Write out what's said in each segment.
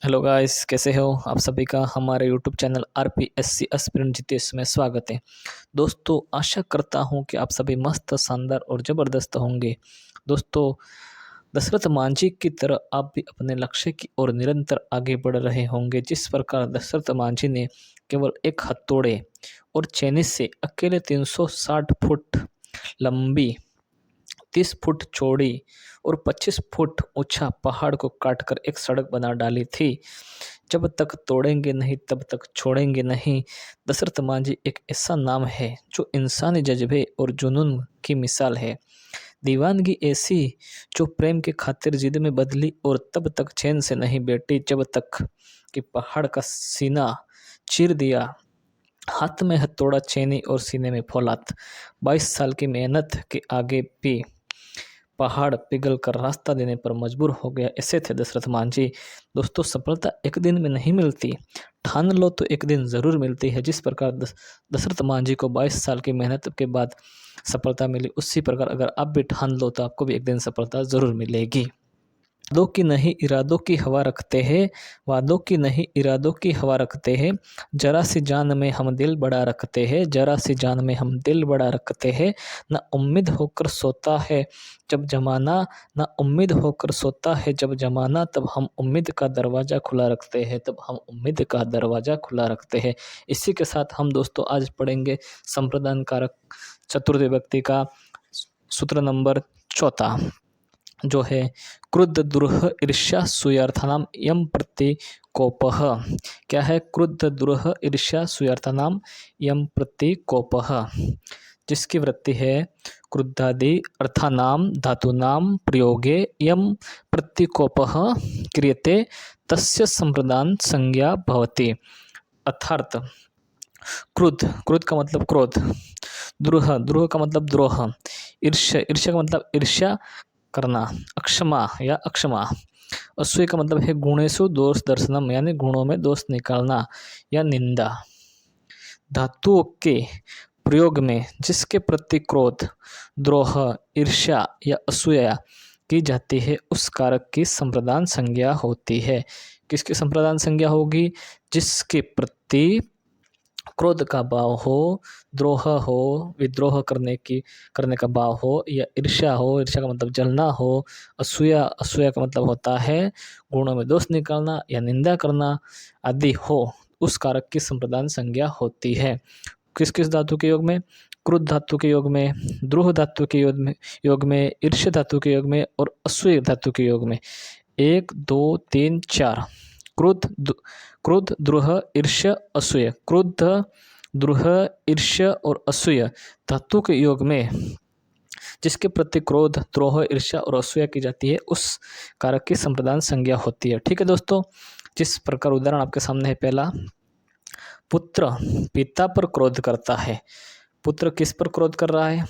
Hello guys, कैसे हो आप सभी का हमारे YouTube channel RPSC aspirant Jitesh में स्वागत है। दोस्तों, आशा करता हूं कि आप सभी मस्त, शानदार और ज़बरदस्त होंगे। दोस्तों, दशरथ मांझी की तरह आप भी अपने लक्ष्य की ओर निरंतर आगे बढ़ रहे होंगे। जिस प्रकार दशरथ मांझी ने केवल एक हथौड़े और चेनी से अकेले 360 फुट लंबी, 30 फुट चौड़ी और 25 फुट ऊंचा पहाड़ को काटकर एक सड़क बना डाली थी। जब तक तोड़ेंगे नहीं तब तक छोड़ेंगे नहीं। दशरथ मांझी एक ऐसा नाम है जो इंसानी जज्बे और जुनून की मिसाल है। दीवानगी ऐसी जो प्रेम के खातिर जिद में बदली और तब तक चैन से नहीं बैठी जब तक कि पहाड़ का सीना चीर दिया। हाथ में हथौड़ा, चैनी और सीने में फौलाद। 22 साल की मेहनत के आगे भी पहाड़ पिघल कर रास्ता देने पर मजबूर हो गया। ऐसे थे दशरथ मांझी। दोस्तों, सफलता एक दिन में नहीं मिलती, ठान लो तो एक दिन ज़रूर मिलती है। जिस प्रकार दशरथ मांझी को 22 साल की मेहनत के बाद सफलता मिली, उसी प्रकार अगर आप भी ठान लो तो आपको भी एक दिन सफलता ज़रूर मिलेगी। वादों की नहीं इरादों की हवा रखते हैं, वादों की नहीं इरादों की हवा रखते हैं। जरा सी जान में हम दिल बड़ा रखते हैं, जरा सी जान में हम दिल बड़ा रखते हैं। ना उम्मीद होकर सोता है जब जमाना, ना उम्मीद होकर सोता है जब जमाना, तब हम उम्मीद का दरवाज़ा खुला रखते हैं, तब हम उम्मीद का दरवाज़ा खुला रखते हैं। इसी के साथ हम दोस्तों आज पढ़ेंगे संप्रदान कारक चतुर्थ व्यक्ति का सूत्र नंबर 4, जो है क्रुद्ध दुरह ईर्ष्या सूयार्थानाम यम प्रतिकोपः। क्या है? क्रुद्ध दुरह ईर्ष्या सूयार्थानाम यम प्रतिकोपः, जिसकी वृत्ति है क्रुद्धादि अर्थानाम धातूनाम प्रयोगे यम प्रतिकोपः क्रियते तस्य संप्रदान संज्ञा भवति। अर्थात क्रुद्ध, क्रुद्ध का मतलब क्रोध, द्रोह, द्रोह का मतलब द्रोह, ईर्ष्या, ईर्ष्या का मतलब ईर्ष्या करना, अक्षमा या अक्षमा। असूया का मतलब है गुणेषु दोष दर्शनम, यानी गुणों में दोष निकालना या निंदा। धातुओं के प्रयोग में जिसके प्रति क्रोध, द्रोह, ईर्ष्या या असूया की जाती है, उस कारक की संप्रदान संज्ञा होती है। किसकी संप्रदान संज्ञा होगी? जिसके प्रति क्रोध का भाव हो, द्रोह हो, विद्रोह करने का भाव हो, या ईर्ष्या हो, ईर्ष्या का मतलब जलना हो, असूया, असूया का मतलब होता है गुणों में दोष निकालना या निंदा करना आदि हो, उस कारक की संप्रदान संज्ञा होती है। किस किस धातु के योग में? क्रुद्ध धातु के योग में, द्रोह धातु के योग में, ईर्ष्या धातु के योग में और असूया धातु के योग में। 1 2 3 4 क्रोध, द्रोह, ईर्ष्या, असूया। क्रोध, द्रोह, ईर्ष्या और असूया धातु के योग में जिसके प्रति क्रोध, द्रोह, ईर्ष्या और असूया की जाती है, उस कारक की संप्रदान संज्ञा होती है। ठीक है दोस्तों, जिस प्रकार उदाहरण आपके सामने है। पहला, पुत्र पिता पर क्रोध करता है। पुत्र किस पर क्रोध कर रहा है?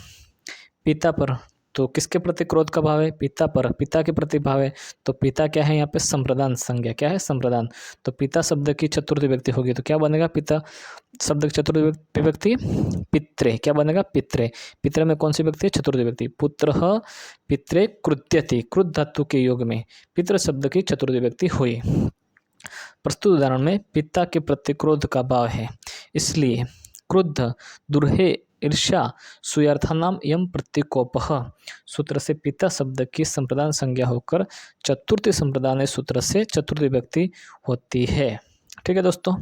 पिता पर। तो किसके प्रति क्रोध का भाव है? पिता पर, पिता के प्रति भाव है। तो पिता क्या है यहाँ पे? संप्रदान संज्ञा। क्या है? संप्रदान। तो पिता शब्द की चतुर्थी व्यक्ति होगी तो क्या बनेगा? पिता शब्द की चतुर्थी व्यक्ति पित्रे। क्या बनेगा? पित्रे। पित्रे में कौन सी व्यक्ति है? चतुर्थी व्यक्ति। पुत्र पित्रे कृत्यति, क्रुद्ध धातु के योग में पितृ शब्द की चतुर्थी व्यक्ति हुई। प्रस्तुत उदाहरण में पिता के प्रति क्रोध का भाव है, इसलिए क्रुद्ध, दुर्हे, ईर्ष्या सूयार्थानाम यम प्रतिकोपः सूत्र से पिता शब्द की संप्रदान संज्ञा होकर चतुर्थी संप्रदान सूत्र से चतुर्थी व्यक्ति होती है। ठीक है दोस्तों,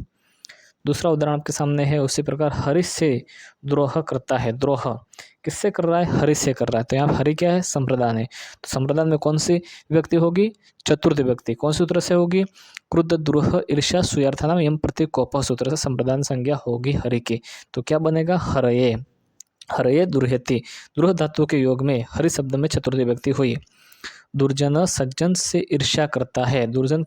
दूसरा उदाहरण आपके सामने है। उसी प्रकार हरि से द्रोह करता है। द्रोह किससे कर रहा है? हरि से कर रहा है। तो यहाँ हरि क्या है? संप्रदान है। तो संप्रदान में कौन सी व्यक्ति होगी? चतुर्थ व्यक्ति। कौन सूत्र से होगी? क्रुद्ध, द्रोह, ईर्ष्या सूयार्थानाम यम प्रतिकोपः सूत्र से संप्रदान संज्ञा होगी हरि की। तो क्या बनेगा? हरये। हरये दुर्हेति, द्रोह धातु के योग में हरि शब्द में चतुर्थी व्यक्ति हुई। दुर्जन सज्जन से ईर्ष्या करता है। दुर्जन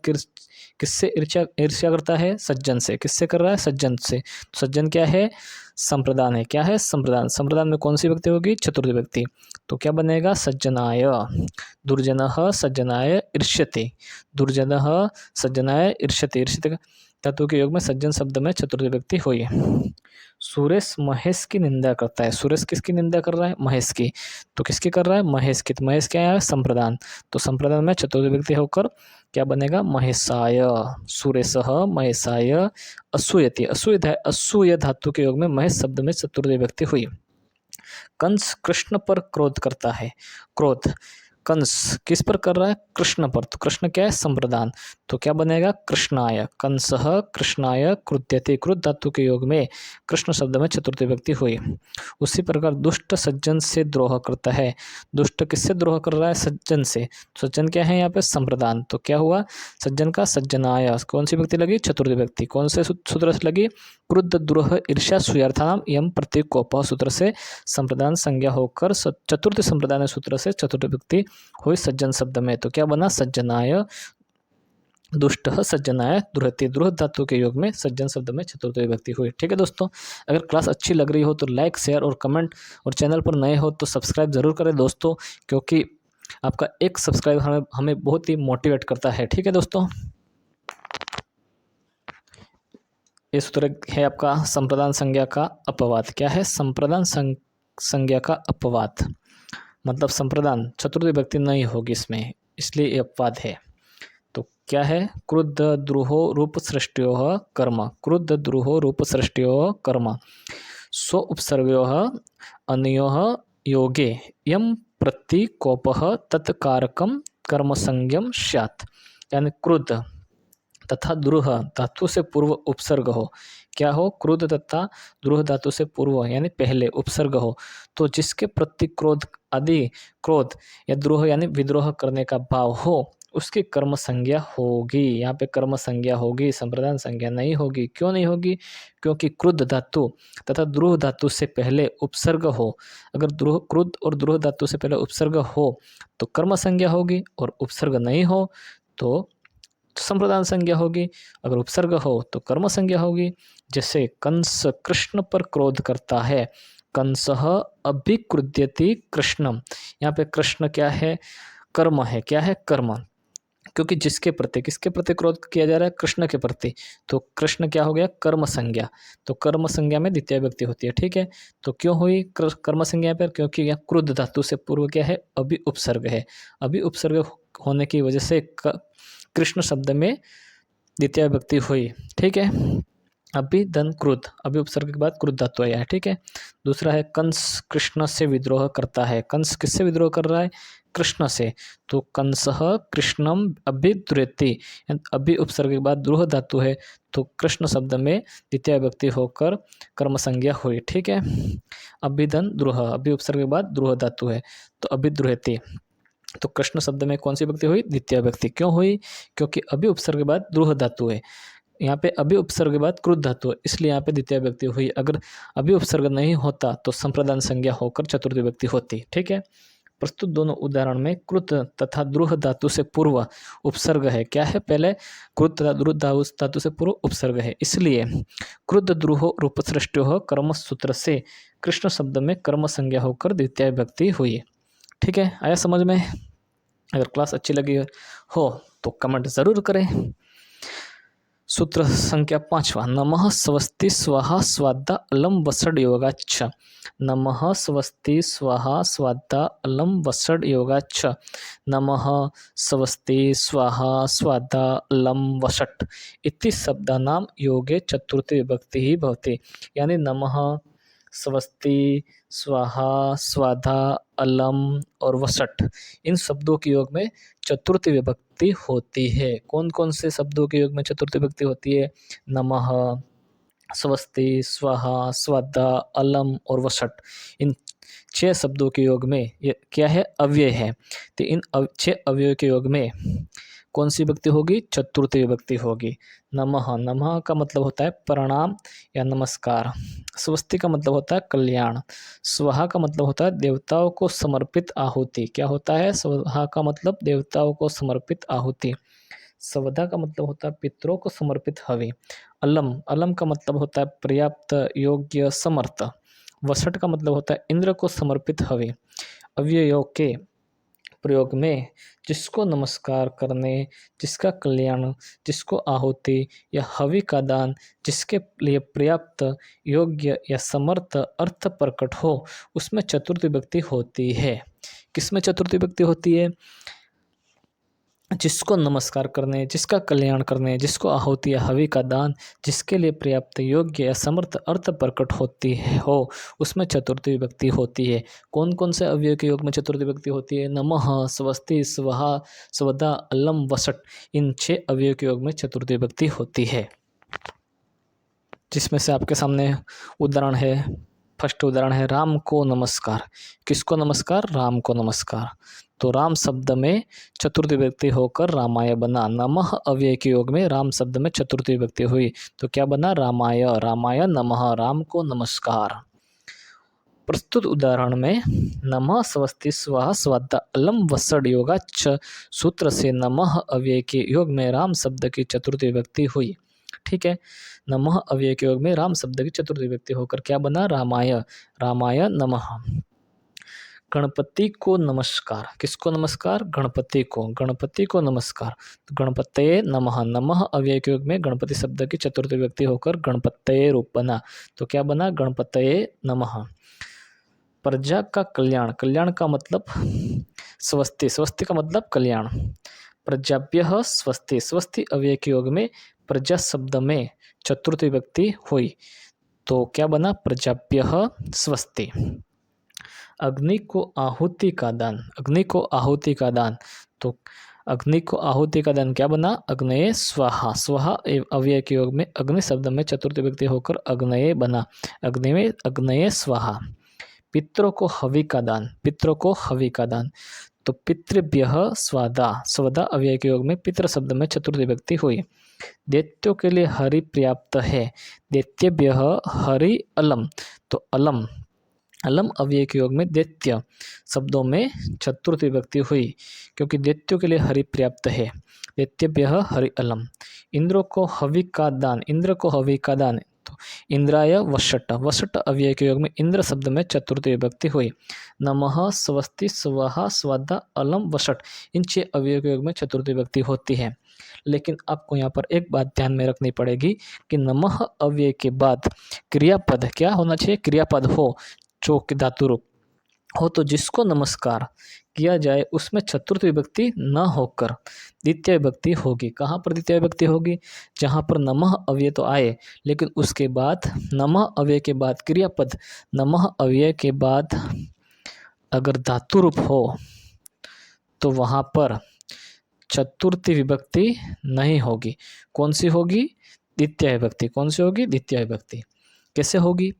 किससे ईर्ष्या करता है? सज्जन से। किससे कर रहा है? सज्जन से। सज्जन क्या है? संप्रदान है। क्या है? संप्रदान। संप्रदान में कौन सी व्यक्ति होगी? चतुर्थी व्यक्ति। तो क्या बनेगा? सज्जनाय। दुर्जनः सज्जनाय ईर्ष्यति। दुर्जनः सज्जनाय ईर्ष्यति। ईर्ष्यति धातु के योग में सज्जन शब्द में चतुर्थी व्यक्ति हुई। सुरेश महेश की निंदा करता है। सुरेश किसकी निंदा कर रहा है? महेश की। तो किसकी कर रहा है? महेश की। तो महेश क्या है? संप्रदान। तो संप्रदान में चतुर्थ व्यक्ति होकर क्या बनेगा? महेशाय। सुरेशः महेशाय असूयति। असूय धातु के योग में महेश शब्द में चतुर्थी विभक्ति हुई। कंस कृष्ण पर क्रोध करता है। क्रोध कंस किस पर कर रहा है? कृष्ण पर। तो कृष्ण क्या है? संप्रदान। तो क्या बनेगा? कृष्णाय। कंसः कृष्णाय क्रुध्यते। क्रुद्ध धातु के योग में कृष्ण शब्द में चतुर्थी विभक्ति हुई। उसी प्रकार दुष्ट सज्जन से द्रोह करता है। दुष्ट किससे द्रोह कर रहा है? सज्जन से। सज्जन क्या है यहाँ पे? संप्रदान। तो क्या हुआ? सज्जन का सज्जनाय। कौन सी विभक्ति लगी? चतुर्थी विभक्ति। कौन से सूत्र से लगी? क्रुद्ध द्रोह ईर्ष्या सूयार्थानाम यम प्रतीक कोप सूत्र से संप्रदान संज्ञा होकर चतुर्थ संप्रदान सूत्र से चतुर्थ विभक्ति हुई सज्जन शब्द में। तो क्या बना? सज्जनाय। दुष्ट सज्जनाय द्रुहति। द्रुह धातु के योग में सज्जन शब्द में चतुर्थ विभक्ति हुई। ठीक है दोस्तों, अगर क्लास अच्छी लग रही हो तो लाइक शेयर और कमेंट, और चैनल पर नए हो तो सब्सक्राइब जरूर करें दोस्तों, क्योंकि आपका एक सब्सक्राइब हमें बहुत ही मोटिवेट करता है। ठीक है दोस्तों, ये सूत्र है आपका संप्रदान संज्ञा का अपवाद। क्या है? संप्रदान संज्ञा का अपवाद, मतलब संप्रदान चतुर्थ विभक्ति नहीं होगी इसमें, इसलिए ये अपवाद है। तो क्या है? क्रुद्ध द्रुहो रूप सृष्टियो कर्म। क्रुद्ध द्रुहो रूप सृष्टियो कर्म। स्व उपसर्गयो अनयो योगे यम प्रतीकोपः तत्कारकम कर्म संज्ञम स्यात्। यानी क्रुद्ध तथा द्रुह धातु से पूर्व उपसर्ग हो। क्या हो? क्रुद्ध तथा द्रुह धातु से पूर्व यानी पहले उपसर्ग हो, तो जिसके प्रति क्रोध आदि क्रोध या द्रोह यानी विद्रोह करने का भाव हो, उसकी कर्म संज्ञा होगी। यहाँ पे कर्म संज्ञा होगी, संप्रदान संज्ञा नहीं होगी। क्यों नहीं होगी? क्योंकि क्रुद्ध धातु तथा द्रुह धातु से पहले उपसर्ग हो। अगर क्रुद्ध और द्रुह धातु से पहले उपसर्ग हो तो कर्म संज्ञा होगी, और उपसर्ग नहीं हो तो संप्रदान संज्ञा होगी। अगर उपसर्ग हो तो कर्म संज्ञा होगी। जैसे कंस कृष्ण पर क्रोध करता है। कंसः अभिक्रुध्यति कृष्णम। यहाँ पे कृष्ण क्या है? कर्म है। क्या है? कर्म। क्योंकि जिसके प्रति, किसके प्रति क्रोध किया जा रहा है? कृष्ण के प्रति। तो कृष्ण क्या हो गया? कर्म संज्ञा। तो कर्म संज्ञा में द्वितीय विभक्ति होती है। ठीक है, तो क्यों हुई कर्म संज्ञा पर? क्योंकि यहाँ क्रुद्ध धातु से पूर्व क्या है? अभी उपसर्ग है। अभी उपसर्ग होने की वजह से कृष्ण शब्द में द्वितीय विभक्ति हुई। ठीक है, अभी धन क्रुद्ध, अभी उपसर्ग के बाद क्रुद्ध धातु आया है। ठीक है, दूसरा है कंस कृष्ण से विद्रोह करता है। कंस किससे विद्रोह कर रहा है? कृष्ण से। तो कंसः कृष्णम अभिद्रुहति, अभी उपसर्ग के बाद द्रोह धातु है, तो कृष्ण शब्द में द्वितीय विभक्ति होकर कर्म संज्ञा हुई। ठीक है, अभिधन द्रोह, अभी उपसर्ग के बाद द्रोह धातु है तो अभिद्रुहति। तो कृष्ण शब्द में कौन सी विभक्ति हुई? द्वितीय विभक्ति। क्यों हुई? क्योंकि अभी उपसर्ग के बाद द्रुह धातु है। यहाँ पे अभी उपसर्ग के बाद क्रुद्ध धातु है, इसलिए यहाँ पे द्वितीय विभक्ति हुई। अगर अभी उपसर्ग नहीं होता तो संप्रदान संज्ञा होकर चतुर्थ विभक्ति होती। ठीक है, प्रस्तुत दोनों उदाहरण में क्रुद्ध तथा द्रुह धातु से पूर्व उपसर्ग है। क्या है? पहले क्रुद्ध तथा द्रुह धातु से पूर्व उपसर्ग है, इसलिए क्रुद्ध द्रुह रूप सृष्टि कर्म सूत्र से कृष्ण शब्द में कर्म संज्ञा होकर द्वितीय विभक्ति हुई। ठीक है, आया समझ में? अगर क्लास अच्छी लगी हो तो कमेंट ज़रूर करें। सूत्र संख्या 5वां, नमः स्वस्ति स्वाहा स्वादा अलम वसड योगाच्छ। नमः स्वस्ति स्वाहा स्वादा अलम वसड योगाच्छ। नमः स्वस्ति स्वाहा स्वादा अलम वसट इति शब्दानां योगे चतुर्थी विभक्ति ही भवति। यानी नमः, स्वस्ति, स्वाहा, स्वाधा, अलम और वसट, इन शब्दों के योग में चतुर्थी विभक्ति होती है। कौन कौन से शब्दों के योग में चतुर्थी विभक्ति होती है? नमः, स्वस्ति, स्वाहा, स्वाधा, अलम और वसट, इन 6 शब्दों के योग में ये क्या है? अव्यय है। तो इन 6 अव्यय के योग में कौन सी विभक्ति होगी? चतुर्थी विभक्ति होगी। नमः, नमः का मतलब होता है प्रणाम या नमस्कार। स्वस्ति का मतलब होता है कल्याण। स्वाहा का मतलब होता है देवताओं को समर्पित आहुति। क्या होता है? स्वाहा का मतलब देवताओं को समर्पित आहुति। स्वधा का मतलब होता है पितरों को समर्पित हवि। अलम, अलम का मतलब होता है पर्याप्त, योग्य, समर्थ। वसट का मतलब होता है इंद्र को समर्पित हवि। अव्ययों के प्रयोग में जिसको नमस्कार करने, जिसका कल्याण, जिसको आहुति या हवि का दान, जिसके लिए पर्याप्त, योग्य या समर्थ अर्थ प्रकट हो, उसमें चतुर्थी विभक्ति होती है। किसमें चतुर्थी विभक्ति होती है? जिसको नमस्कार करने, जिसका कल्याण करने, जिसको आहुति या हवि का दान, जिसके लिए पर्याप्त योग्य या समर्थ अर्थ प्रकट होती है हो, उसमें चतुर्थी विभक्ति होती है। कौन कौन से अव्यय के योग में चतुर्थी विभक्ति होती है? नमः, स्वस्ति, स्वहा, स्वदा, अलम, वसट, इन 6 अव्यय के योग में चतुर्थी विभक्ति होती है। जिसमें से आपके सामने उदाहरण है। फर्स्ट उदाहरण है राम को नमस्कार। किसको नमस्कार? राम को नमस्कार। तो राम शब्द में चतुर्थी विभक्ति होकर रामाय बना। नमः अव्यय के योग में राम शब्द में चतुर्थी विभक्ति हुई तो क्या बना? रामाय। रामाय नमः, राम को नमस्कार। प्रस्तुत उदाहरण में नमः, स्वस्ति, स्वाहा, स्वधा, अलम, वसड़ योगाच्च सूत्र से नमः अव्यय के योग में राम शब्द की चतुर्थी विभक्ति हुई। ठीक है, नमः अव्यय के योग में राम शब्द की चतुर्थी विभक्ति होकर क्या बना? रामाय। रामाय नमः। गणपति को नमस्कार। किसको नमस्कार? गणपति को। गणपति को नमस्कार। तो गणपतये नमः। नमः अव्यय के योग में गणपति शब्द की चतुर्थी विभक्ति होकर गणपतये रूप बना तो क्या बना? गणपतये नमः। प्रजा का कल्याण। कल्याण का मतलब स्वस्ति। स्वस्ति का मतलब कल्याण। प्रजाभ्यः स्वस्ति। स्वस्ति अव्यय के योग में प्रजा शब्द में चतुर्थी विभक्ति हुई तो क्या बना? प्रजाभ्यः स्वस्ति। अग्नि को आहुति का दान। अग्नि को आहुति का दान तो अग्नि को आहुति का दान क्या बना? अग्नये स्वाहा। स्वाहा अव्यय के योग में अग्नि शब्द में चतुर्थी विभक्ति होकर अग्नये बना। अग्नये स्वाहा। पितरों को हवि का दान। पितरों को हवि का दान तो पितृभ्यः स्वदा। स्वदा अव्यय के योग में पितृ शब्द में चतुर्थी विभक्ति हुई। दैत्यों के लिए हरि पर्याप्त है। दैत्यभ्यः हरि अलम तो अलम। अलम अव्यय के योग में दैत्य शब्दों में चतुर्थी विभक्ति हुई क्योंकि दैत्यों के लिए हरि पर्याप्त है। दैत्यभ्यः हरि अलम। इंद्र को हवि का दान। इंद्र को हवि का दान तो इंद्राय वषट। वषट अव्यय के योग में इंद्र शब्द में चतुर्थी विभक्ति हुई। नमः, स्वस्ति, स्वाहा, स्वधा, अलम, वषट, इन 6 अव्यय के योग में चतुर्थी विभक्ति होती है। लेकिन आपको यहाँ पर एक बात ध्यान में रखनी पड़ेगी कि नमः अव्यय के बाद क्रियापद क्या होना चाहिए? क्रियापद हो जो कि धातु रूप हो तो जिसको नमस्कार किया जाए उसमें चतुर्थ विभक्ति न होकर द्वितीय विभक्ति होगी। कहाँ पर द्वितीय विभक्ति होगी? जहाँ पर नमः अव्यय तो आए लेकिन उसके बाद नमः अव्यय के बाद क्रियापद नमः अव्यय के बाद अगर धातु रूप हो तो वहाँ पर चतुर्थी विभक्ति नहीं होगी। कौन सी होगी? द्वितीय विभक्ति। कौन सी होगी? द्वितीय विभक्ति। कैसे होगी?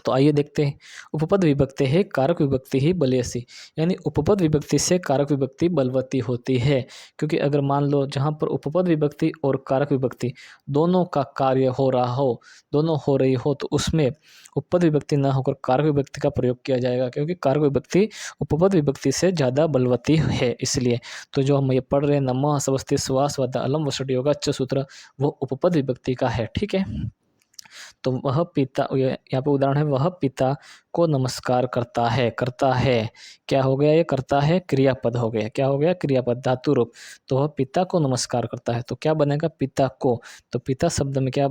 तो आइए देखते हैं। उपपद विभक्ति है कारक विभक्ति ही बलियसी, यानी उपपद विभक्ति से कारक विभक्ति बलवती होती है। क्योंकि अगर मान लो जहाँ पर उपपद विभक्ति और कारक विभक्ति दोनों का कार्य हो रहा हो, दोनों हो रही हो तो उसमें उपपद विभक्ति न होकर कारक विभक्ति का प्रयोग किया जाएगा क्योंकि कारक विभक्ति उपपद विभक्ति से ज़्यादा बलवती है। इसलिए तो जो हम ये पढ़ रहे हैं नमः, स्वस्ति, स्वाहा, स्वधा, अलम, वषट, योगाच्च सूत्र वो उपपद विभक्ति का है। ठीक है, तो वह पिता, यहाँ पे उदाहरण है, वह पिता को नमस्कार करता है। करता है क्या हो गया? ये करता है क्रियापद हो गया। क्या हो गया? क्रियापद धातु रूप। तो वह पिता को नमस्कार करता है तो क्या बनेगा? पिता को। तो पिता शब्द में क्या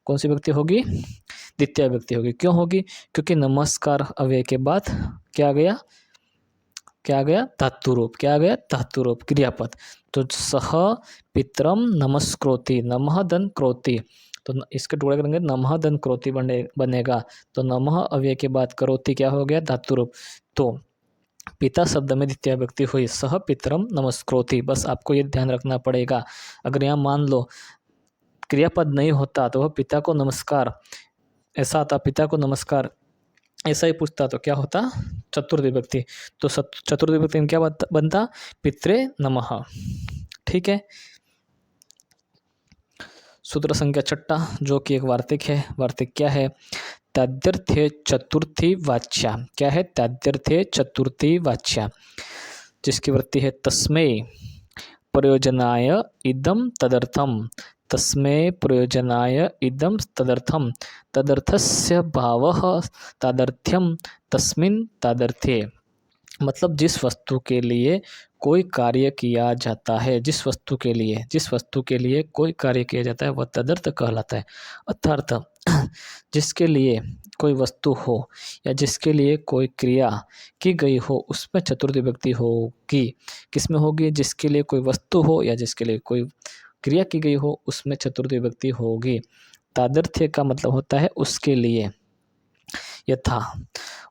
कौन सी व्यक्ति होगी? द्वितीय व्यक्ति होगी। क्यों होगी? क्योंकि नमस्कार अव्यय के बाद क्या गया? क्या गया? धातु रूप। क्या गया? धातु रूप क्रियापद। तो सह पितरम नमस्कृति। नमः दन क्रोति तो इसके टुकड़े करेंगे नमः दन क्रोति बनेगा। तो नमः अव्यय के बाद करोति क्या हो गया? धातु रूप। तो पिता शब्द में द्वितीय व्यक्ति हुई सह पितरम नमस्कृति। बस आपको ये ध्यान रखना पड़ेगा। अगर यहाँ मान लो क्रियापद नहीं होता तो वह पिता को नमस्कार ऐसा आता, पिता को नमस्कार ऐसा ही पूछता तो क्या होता? चतुर्थ विभक्ति। तो चतुर्थ विभक्ति में क्या बनता? पित्रे नमः। ठीक है, सूत्र संख्या 6 जो कि एक वार्तिक है। वार्तिक क्या है? तद्यर्थे चतुर्थी वाच्या। क्या है? तद्यर्थे चतुर्थी वाच्या, जिसकी वृत्ति है तस्मै प्रयोजनाय इदं तदर्थम। तस्मै प्रयोजनाय इदं तदर्थम। तदर्थस्य भावः तादर्थ्यम तस्मिन् तादर्थे। मतलब जिस वस्तु के लिए कोई कार्य किया जाता है, जिस वस्तु के लिए कोई कार्य किया जाता है वह तदर्थ कहलाता है। अर्थात जिसके लिए कोई वस्तु हो या जिसके लिए कोई क्रिया की गई हो उसमें चतुर्थी विभक्ति होगी। किसमें होगी? जिसके लिए कोई वस्तु हो या जिसके लिए कोई क्रिया की गई हो उसमें चतुर्थी विभक्ति होगी। तादर्थ्य का मतलब होता है उसके लिए। यथा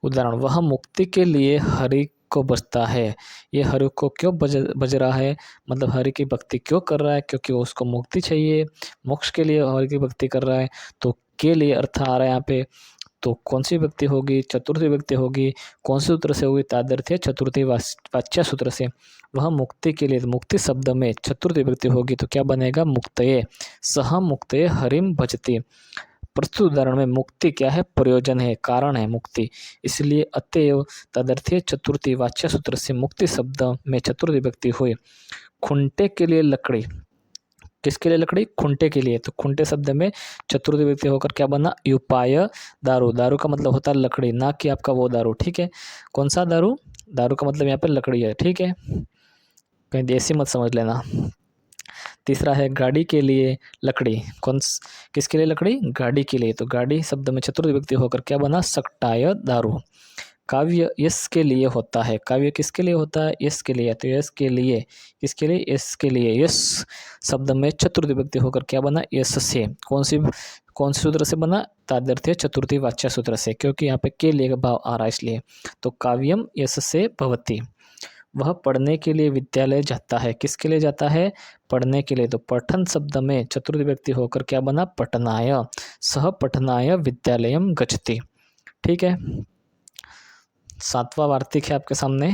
उदाहरण, वह मुक्ति के लिए हरि को बजता है। ये हरि को क्यों बज रहा है? मतलब हरि की भक्ति क्यों कर रहा है? क्योंकि उसको मुक्ति चाहिए, मोक्ष के लिए हरि की भक्ति कर रहा है। तो के लिए अर्थ आ रहा है यहाँ पे। तो कौन सी विभक्ति होगी? चतुर्थी विभक्ति होगी। कौन से सूत्र से होगी? तादर्थ्य चतुर्थी वाच्य सूत्र से। वह मुक्ति के लिए, मुक्ति शब्द में चतुर्थी विभक्ति होगी तो क्या बनेगा? मुक्तये। सह मुक्तये हरिम भजति। प्रस्तुत उदाहरण में मुक्ति क्या है? प्रयोजन है, कारण है मुक्ति, इसलिए अतएव तदर्थीय चतुर्थी वाच्य सूत्र से मुक्ति शब्द में चतुर्थी विभक्ति हुई। खुंटे के लिए लकड़ी, किसके लिए लकड़ी? खुंटे के लिए। तो खुंटे शब्द में चतुर्थी विभक्ति होकर क्या बना? उपाय दारू। दारू का मतलब होता है लकड़ी, ना कि आपका वो दारू, ठीक है। कौन सा दारू? दारू का मतलब यहाँ पे लकड़ी है, ठीक है, कहीं देसी मत समझ लेना। तीसरा है गाड़ी के लिए लकड़ी। किसके लिए लकड़ी? गाड़ी के लिए। तो गाड़ी शब्द में चतुर्थी विभक्ति होकर क्या बना? सक्टाय दारू। काव्य यश के लिए होता है। काव्य किसके लिए होता है? यश के लिए। तो यश के लिए, किसके लिए? यश के लिए। यश शब्द में चतुर्थी विभक्ति होकर क्या बना? यश से। कौन से सूत्र से बना? तादर्थ्य चतुर्थी वाच्य सूत्र से, क्योंकि यहाँ पे के लिए भाव आ रहा है इसलिए। तो काव्यम यश से भवति। वह पढ़ने के लिए विद्यालय जाता है। किसके लिए जाता है? पढ़ने के लिए। तो पठन शब्द में चतुर्थी विभक्ति होकर क्या बना? पठनाय। सह पठनाय विद्यालयम गच्छति, ठीक है। सातवां वार्तिक है आपके सामने,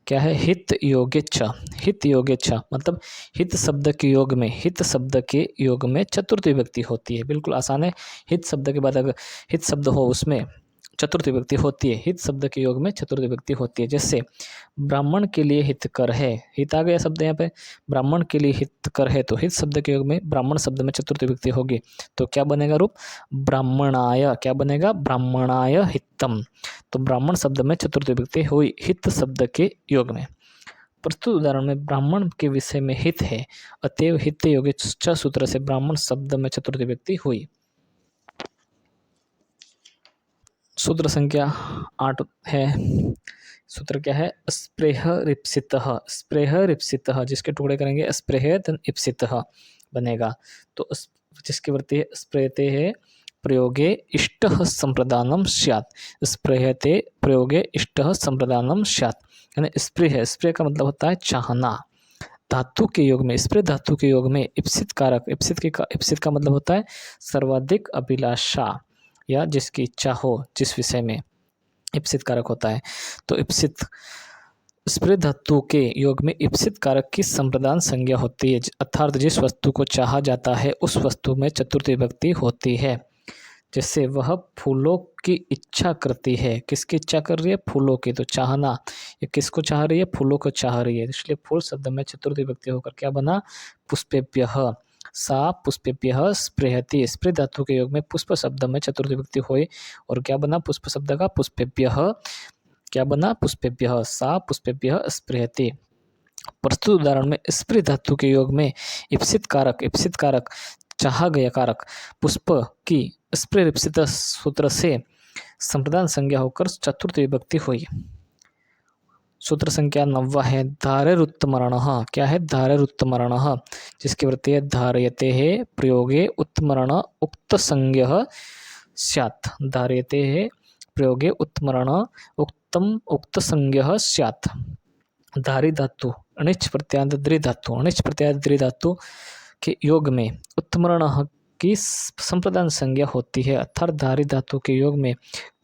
क्या है? हित योगेच्छ। हित योगेच्छ मतलब हित शब्द के योग में, हित शब्द के योग में चतुर्थी विभक्ति होती है। बिल्कुल आसान है। हित शब्द के बाद अगर हित शब्द हो उसमें चतुर्थी विभक्ति होती है। हित शब्द के योग में चतुर्थी विभक्ति होती है। जैसे ब्राह्मण के लिए हितकर है, हित आ गया शब्द यहाँ पे। ब्राह्मण के लिए हितकर है, तो हित शब्द के योग में ब्राह्मण शब्द में चतुर्थी विभक्ति होगी तो क्या बनेगा रूप? ब्राह्मणाय। क्या बनेगा? ब्राह्मणाय हितम। तो ब्राह्मण शब्द में चतुर्थी विभक्ति हुई हित शब्द के योग में। प्रस्तुत उदाहरण में ब्राह्मण के विषय में हित है, अतएव हित योगे सूत्र से ब्राह्मण शब्द में चतुर्थी विभक्ति हुई। सूत्र संख्या 8 है। सूत्र क्या है? स्प्रेह रिप्सितः। स्प्रेह रिप्सितः, जिसके टुकड़े करेंगे स्प्रेह इप्सितः बनेगा। तो जिसकी वृत्ति है स्प्रेयते है प्रयोगे इष्टः संप्रदानम स्यात्। स्प्रेयते प्रयोगे इष्टः संप्रदानम स्यात्, यानी स्प्रेह, स्प्रे का मतलब होता है चाहना। धातु के योग में, स्प्रे धातु के योग में इप्सित कारक, इप्सित का मतलब होता है सर्वाधिक अभिलाषा या जिसकी इच्छा हो, जिस विषय में इप्सित कारक होता है। तो इप्सित स्प्रे धातु के योग में इप्सित कारक की संप्रदान संज्ञा होती है, अर्थात जिस वस्तु को चाहा जाता है उस वस्तु में चतुर्थी विभक्ति होती है। जैसे वह फूलों की इच्छा करती है। किसकी इच्छा कर रही है? फूलों की। तो चाहना, ये किसको चाह रही है? फूलों को चाह रही है, इसलिए फूल शब्द में चतुर्थी विभक्ति होकर क्या बना? पुष्पेभ्यः। सा पुष्पेभ्यः स्पृहति। स्प्रे धातु के योग में पुष्प शब्द में चतुर्थी विभक्ति हुई और क्या बना? पुष्प शब्द का पुष्पेभ्यः। क्या बना? पुष्पेभ्यः। सा पुष्पेभ्यः स्पृहति। प्रस्तुत उदाहरण में स्प्रे धातु के योग में इप्सित कारक चाहा गया कारक पुष्प की स्प्रे इप्सित सूत्र से संप्रदान संज्ञा होकर चतुर्थी विभक्ति हुई। सूत्र संख्या 9 है। धारेरुत्तमरणः। क्या है? धारेरुत्तमरणः, जिसकी वृत्ति है धारयते है प्रयोगे उत्तमरण उक्त संज्ञः स्यात्। धारयते है प्रयोगे उत्तमरण उक्तम उक्त संज्ञः स्यात्। धारी धातु अनिच प्रत्यांत द्रि धातु, अनिच प्रत्यांत द्रि धातु के योग में उत्तमरण की संप्रदान संज्ञा होती है, अर्थात धारी धातु के योग में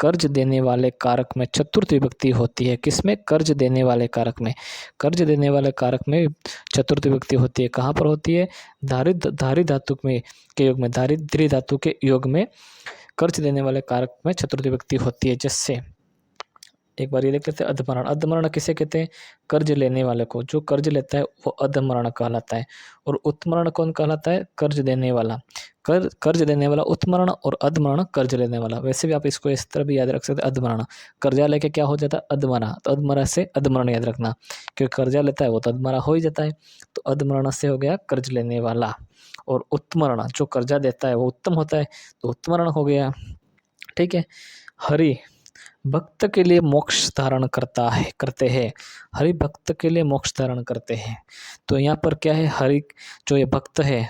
कर्ज देने वाले कारक में चतुर्थी विभक्ति होती है। किसमें? कर्ज देने वाले कारक में। कर्ज देने वाले कारक में चतुर्थी विभक्ति होती है। कहाँ पर होती है? धारी धातु में के योग में, धारी द्रि धातु के योग में कर्ज देने वाले कारक में चतुर्थी विभक्ति होती है। जैसे एक बार ये देख लेते हैं अधमरण। अधमरण किसे कहते हैं? कर्ज लेने वाले को, जो कर्ज लेता है वो अधमरण कहलाता है। और उत्मरण कौन कहलाता है? कर्ज देने वाला। कर्ज देने वाला उत्मरण और अधमरण कर्ज लेने वाला। वैसे भी आप इसको इस तरह भी याद रख सकते हैं, अधमरण कर्जा लेके क्या हो जाता है? अधमरा। तो अधमरा से अधमरण याद रखना, क्योंकि कर्जा लेता है वो तो अधमरा हो ही जाता है। तो अधमरण से हो गया कर्ज लेने वाला। और उत्मरण जो कर्जा देता है वो उत्तम होता है, तो उत्मरण हो गया। ठीक है। हरि भक्त के लिए मोक्ष धारण करते हैं। हरि भक्त के लिए मोक्ष धारण करते हैं। तो यहाँ पर क्या है? हरि जो ये भक्त है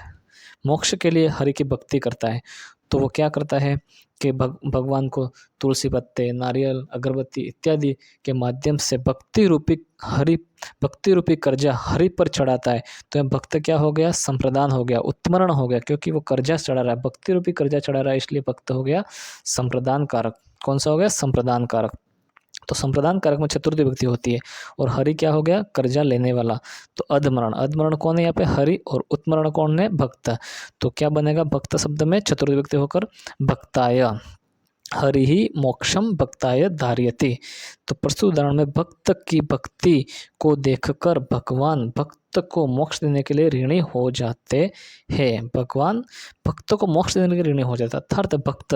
मोक्ष के लिए हरि की भक्ति करता है। तो वो क्या करता है कि भगवान को तुलसी पत्ते, नारियल, अगरबत्ती इत्यादि के माध्यम से भक्ति रूपी कर्जा हरि पर चढ़ाता है। तो यह भक्त क्या हो गया? संप्रदान हो गया, उत्तमरण हो गया, क्योंकि वो कर्जा चढ़ा रहा है, भक्ति रूपी कर्जा चढ़ा रहा है, इसलिए भक्त हो गया संप्रदान कारक। कौन सा हो गया? संप्रदान कारक। तो संप्रदान कारक में चतुर्थी विभक्ति होती है। और हरि क्या हो गया? कर्जा लेने वाला। तो अधमरण, अधमरण कौन है यहाँ पे? हरि। और उत्मरण कौन है? भक्त। तो क्या बनेगा? भक्त शब्द में चतुर्थी विभक्ति होकर भक्ताय। हरि ही मोक्षम भक्ताय धारयति। तो प्रस्तुत उदाहरण में भक्त की भक्ति को देखकर भगवान भक्त को मोक्ष देने के लिए ऋणी हो जाते हैं। भगवान भक्त को मोक्ष देने के लिए ऋणी हो जाता है। अर्थात भक्त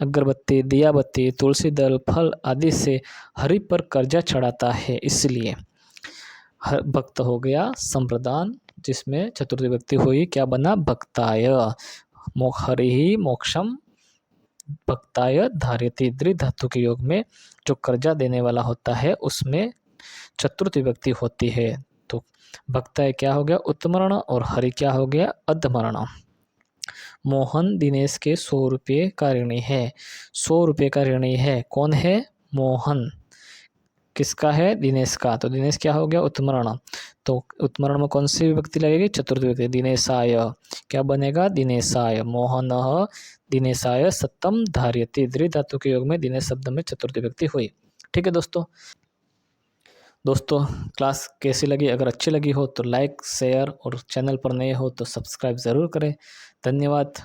अगरबत्ती, दियाबत्ती, तुलसी दल, फल आदि से हरि पर कर्जा चढ़ाता है, इसलिए भक्त हो गया संप्रदान, जिसमें चतुर्थी विभक्ति हुई, क्या बना? भक्ताय। हरि ही मोक्षम भक्ताय धारयति। द्वि धातु के योग में जो कर्जा देने वाला होता है उसमें चतुर्थी विभक्ति होती है। तो भक्ताय क्या हो गया? उत्तमरण। और हरि क्या हो गया? अधमरण। मोहन दिनेश के 100 रुपये का ऋणी है। 100 रुपये का ऋणी है। कौन है? मोहन। किसका है? दिनेश का। तो दिनेश क्या हो गया? उत्तमरण। तो उत्तमरण में कौन सी विभक्ति लगेगी? चतुर्थी विभक्ति। दिनेशाय क्या बनेगा? दिनेशाय। मोहनः दिनेशाय सत्यम धारयति। द्वि धातु के योग में दिनेश शब्द में चतुर्थी विभक्ति हुई। ठीक है दोस्तों क्लास कैसी लगी? अगर अच्छी लगी हो तो लाइक, शेयर, और चैनल पर नए हो तो सब्सक्राइब ज़रूर करें। धन्यवाद।